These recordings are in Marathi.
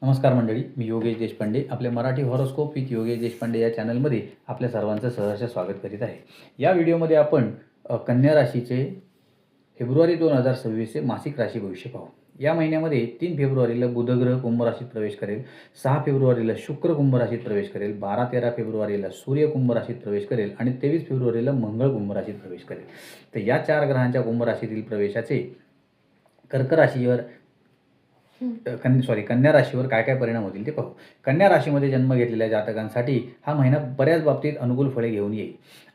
नमस्कार मंडळी, मी योगेश देशपांडे. आपले मराठी हॉरोस्कोप विथ योगेश देशपांडे या चॅनलमध्ये आपल्या सर्वांचं सहर्ष स्वागत करीत आहे. या व्हिडिओमध्ये आपण कन्या राशीचे फेब्रुवारी 2026चे मासिक राशी भविष्य पाहू. या महिन्यामध्ये 3 फेब्रुवारीला बुध ग्रह कुंभ राशीत प्रवेश करेल, 6 फेब्रुवारीला शुक्र कुंभ राशीत प्रवेश करेल, 12-13 फेब्रुवारीला सूर्य कुंभ राशीत प्रवेश करेल आणि 23 फेब्रुवारीला मंगळ कुंभ राशीत प्रवेश करेल. तर या 4 ग्रहांच्या कुंभ राशीतील प्रवेशाचे कर्क राशीवर कन्या राशीवर काय काय परिणाम होतील ते पाहू. कन्या राशीमध्ये जन्म घेतलेल्या जातकांसाठी हा महिना बऱ्याच बाबतीत अनुकूल फळे घेऊन येईल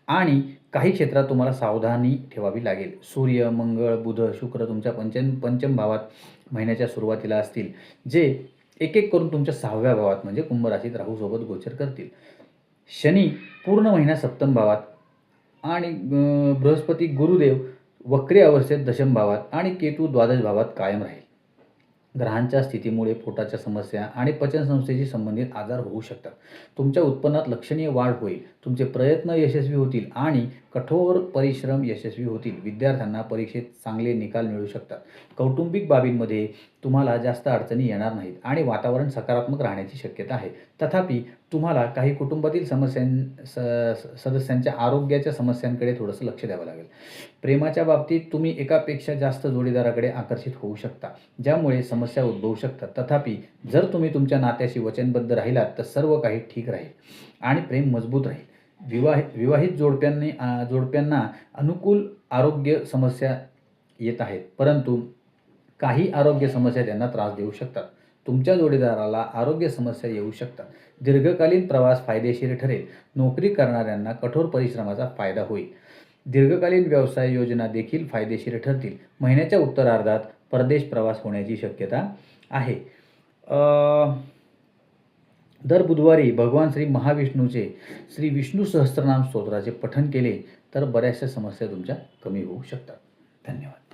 आणि काही क्षेत्रात तुम्हाला सावधानी ठेवावी लागेल. सूर्य, मंगळ, बुध, शुक्र तुमच्या पंचम भावात महिन्याच्या सुरुवातीला असतील, जे एक एक करून तुमच्या 6व्या भावात म्हणजे कुंभ राशीत राहूसोबत गोचर करतील. शनी पूर्ण महिना सप्तम भावात आणि बृहस्पती गुरुदेव वक्री अवस्थेत दशम भावात आणि केतू द्वादश भावात कायम राहील. ग्रहांच्या स्थितीमुळे पोटाच्या समस्या आणि पचनसंस्थेशी संबंधित आजार होऊ शकतात. तुमच्या उत्पन्नात लक्षणीय वाढ होईल. तुमचे प्रयत्न यशस्वी होतील आणि कठोर परिश्रम यशस्वी होतील. विद्यार्थ्यांना परीक्षेत चांगले निकाल मिळू शकतात. कौटुंबिक बाबींमध्ये तुम्हाला जास्त अडचणी येणार नाहीत आणि वातावरण सकारात्मक राहण्याची शक्यता आहे. तथापि तुम्हाला काही कुटुंबातील सदस्यांच्या आरोग्याच्या समस्यांकडे थोडंसं लक्ष द्यावं लागेल. प्रेमाच्या बाबतीत तुम्ही एकापेक्षा जास्त जोडीदाराकडे आकर्षित होऊ शकता, ज्यामुळे समस्या उद्भवू शकतात. तथापि जर तुम्ही तुमच्या नात्याशी वचनबद्ध राहिलात तर सर्व काही ठीक राहील आणि प्रेम मजबूत राहील. विवाहित जोडप्यांना अनुकूल आरोग्य समस्या येत आहेत, परंतु काही आरोग्य समस्या त्यांना त्रास देऊ शकतात. तुमच्या जोडीदाराला आरोग्य समस्या येऊ शकतात. दीर्घकालीन प्रवास फायदेशीर ठरेल. नोकरी करणाऱ्यांना कठोर परिश्रमाचा फायदा होईल. दीर्घकालीन व्यवसाय योजना देखील फायदेशीर ठरतील. महिन्याच्या उत्तरार्धात परदेश प्रवास होण्याची शक्यता आहे. दर बुधवारी भगवान श्री महाविष्णूचे श्री विष्णू सहस्त्रनाम स्तोत्राचे पठण केले तर बऱ्याचशा समस्या तुमच्या कमी होऊ शकतात. धन्यवाद.